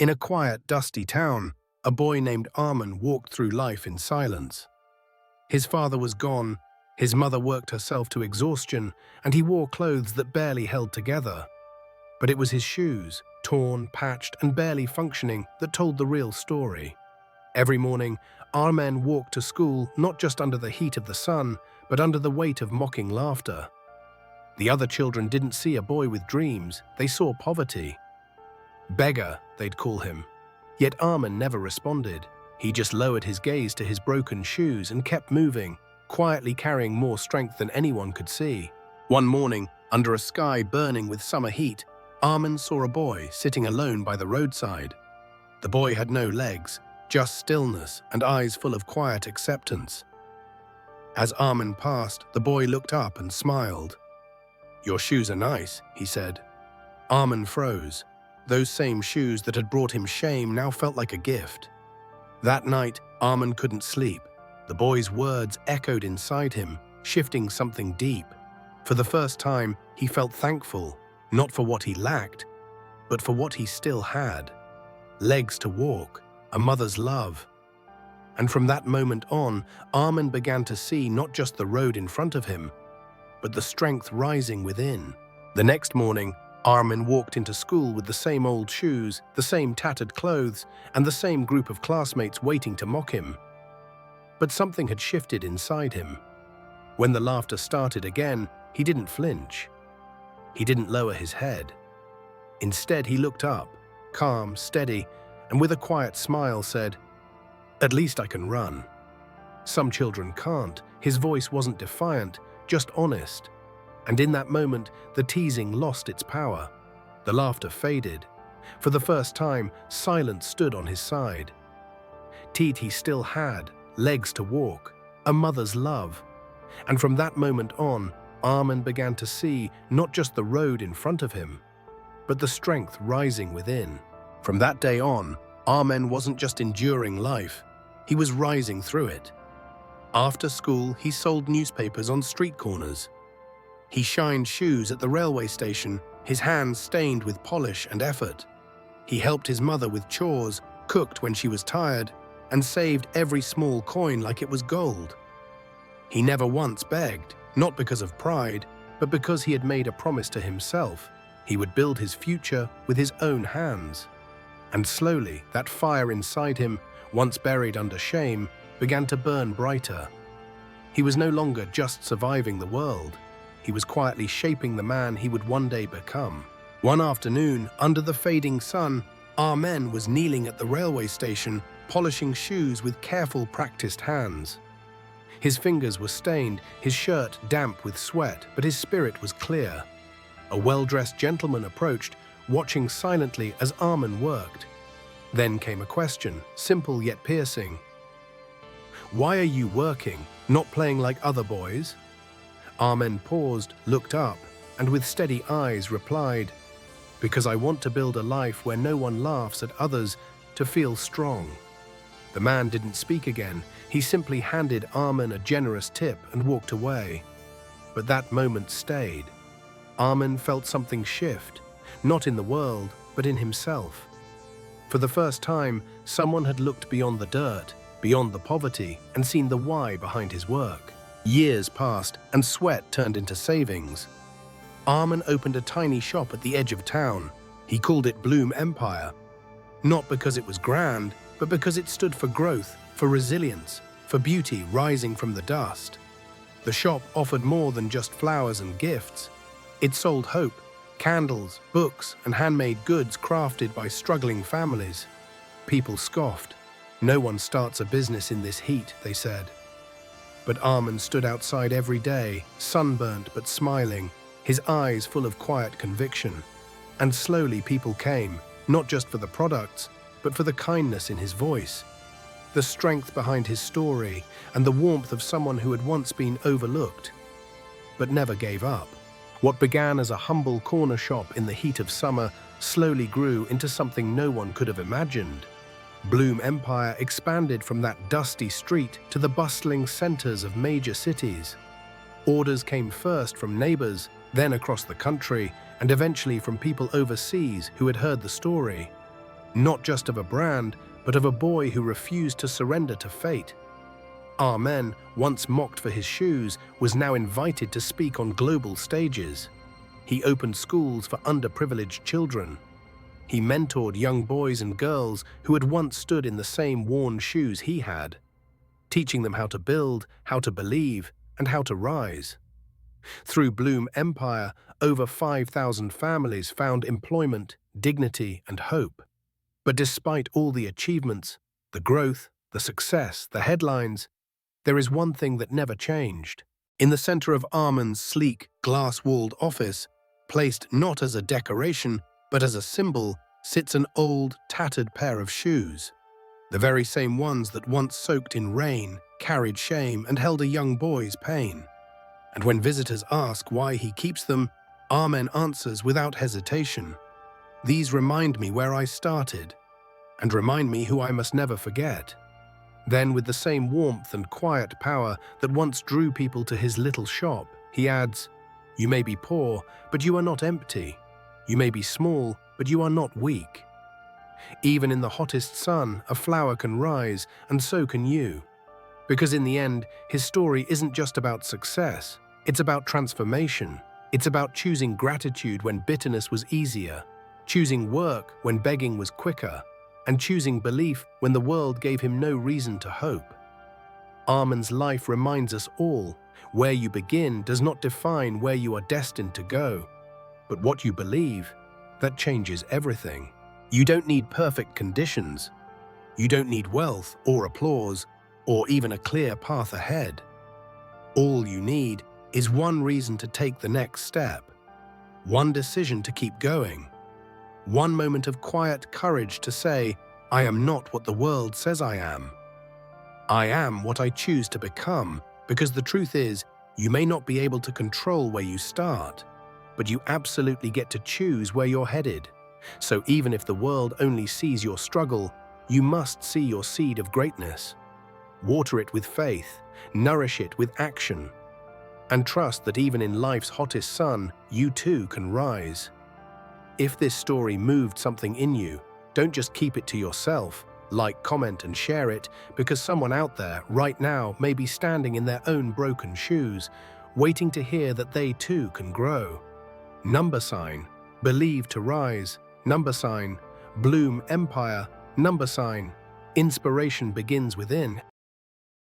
In a quiet, dusty town, a boy named Armin walked through life in silence. His father was gone, his mother worked herself to exhaustion, and he wore clothes that barely held together. But it was his shoes, torn, patched, and barely functioning, that told the real story. Every morning, Armin walked to school not just under the heat of the sun, but under the weight of mocking laughter. The other children didn't see a boy with dreams, they saw poverty. Beggar, they'd call him. Yet Armin never responded. He just lowered his gaze to his broken shoes and kept moving, quietly carrying more strength than anyone could see. One morning, under a sky burning with summer heat, Armin saw a boy sitting alone by the roadside. The boy had no legs, just stillness and eyes full of quiet acceptance. As Armin passed, the boy looked up and smiled. "Your shoes are nice," he said. Armin froze. Those same shoes that had brought him shame now felt like a gift. That night, Armin couldn't sleep. The boy's words echoed inside him, shifting something deep. For the first time, he felt thankful, not for what he lacked, but for what he still had. Legs to walk, a mother's love. And from that moment on, Armin began to see not just the road in front of him, but the strength rising within. The next morning, Armin walked into school with the same old shoes, the same tattered clothes, and the same group of classmates waiting to mock him. But something had shifted inside him. When the laughter started again, he didn't flinch. He didn't lower his head. Instead, he looked up, calm, steady, and with a quiet smile said, "At least I can run." Some children can't. His voice wasn't defiant, just honest. And in that moment, the teasing lost its power. The laughter faded. For the first time, silence stood on his side. Teeth he still had, legs to walk, a mother's love. And from that moment on, Armin began to see not just the road in front of him, but the strength rising within. From that day on, Armin wasn't just enduring life, he was rising through it. After school, he sold newspapers on street corners. He shined shoes at the railway station, his hands stained with polish and effort. He helped his mother with chores, cooked when she was tired, and saved every small coin like it was gold. He never once begged, not because of pride, but because he had made a promise to himself. He would build his future with his own hands. And slowly, that fire inside him, once buried under shame, began to burn brighter. He was no longer just surviving the world. He was quietly shaping the man he would one day become. One afternoon, under the fading sun, Armin was kneeling at the railway station, polishing shoes with careful, practiced hands. His fingers were stained, his shirt damp with sweat, but his spirit was clear. A well-dressed gentleman approached, watching silently as Armin worked. Then came a question, simple yet piercing. "Why are you working, not playing like other boys?" Armin paused, looked up, and with steady eyes replied, "Because I want to build a life where no one laughs at others, to feel strong." The man didn't speak again. He simply handed Armin a generous tip and walked away. But that moment stayed. Armin felt something shift, not in the world, but in himself. For the first time, someone had looked beyond the dirt, beyond the poverty, and seen the why behind his work. Years passed, and sweat turned into savings. Armin opened a tiny shop at the edge of town. He called it Bloom Empire. Not because it was grand, but because it stood for growth, for resilience, for beauty rising from the dust. The shop offered more than just flowers and gifts. It sold hope, candles, books, and handmade goods crafted by struggling families. People scoffed. "No one starts a business in this heat," they said. But Armin stood outside every day, sunburnt but smiling, his eyes full of quiet conviction. And slowly people came, not just for the products, but for the kindness in his voice, the strength behind his story, and the warmth of someone who had once been overlooked, but never gave up. What began as a humble corner shop in the heat of summer slowly grew into something no one could have imagined. Bloom Empire expanded from that dusty street to the bustling centers of major cities. Orders came first from neighbors, then across the country, and eventually from people overseas who had heard the story. not just of a brand, but of a boy who refused to surrender to fate. Amen, once mocked for his shoes, was now invited to speak on global stages. He opened schools for underprivileged children. He mentored young boys and girls who had once stood in the same worn shoes he had, teaching them how to build, how to believe, and how to rise. Through Bloom Empire, over 5,000 families found employment, dignity, and hope. But despite all the achievements, the growth, the success, the headlines, there is one thing that never changed. In the center of Arman's sleek, glass-walled office, placed not as a decoration, but as a symbol, sits an old, tattered pair of shoes. The very same ones that once soaked in rain, carried shame, and held a young boy's pain. And when visitors ask why he keeps them, Arman answers without hesitation. These remind me where I started, and remind me who I must never forget. Then, with the same warmth and quiet power that once drew people to his little shop, he adds, "You may be poor, but you are not empty. You may be small, but you are not weak. Even in the hottest sun, a flower can rise, and so can you." Because in the end, his story isn't just about success. It's about transformation. It's about choosing gratitude when bitterness was easier, choosing work when begging was quicker, and choosing belief when the world gave him no reason to hope. Arman's life reminds us all, where you begin does not define where you are destined to go, but what you believe, that changes everything. You don't need perfect conditions. You don't need wealth or applause, or even a clear path ahead. All you need is one reason to take the next step, one decision to keep going, one moment of quiet courage to say, "I am not what the world says I am. I am what I choose to become," because the truth is, you may not be able to control where you start, but you absolutely get to choose where you're headed. So even if the world only sees your struggle, you must see your seed of greatness. Water it with faith, nourish it with action, and trust that even in life's hottest sun, you too can rise. If this story moved something in you, don't just keep it to yourself. Like, comment, and share it, because someone out there right now may be standing in their own broken shoes, waiting to hear that they too can grow. #, believe to rise. #, Bloom Empire. #, inspiration begins within.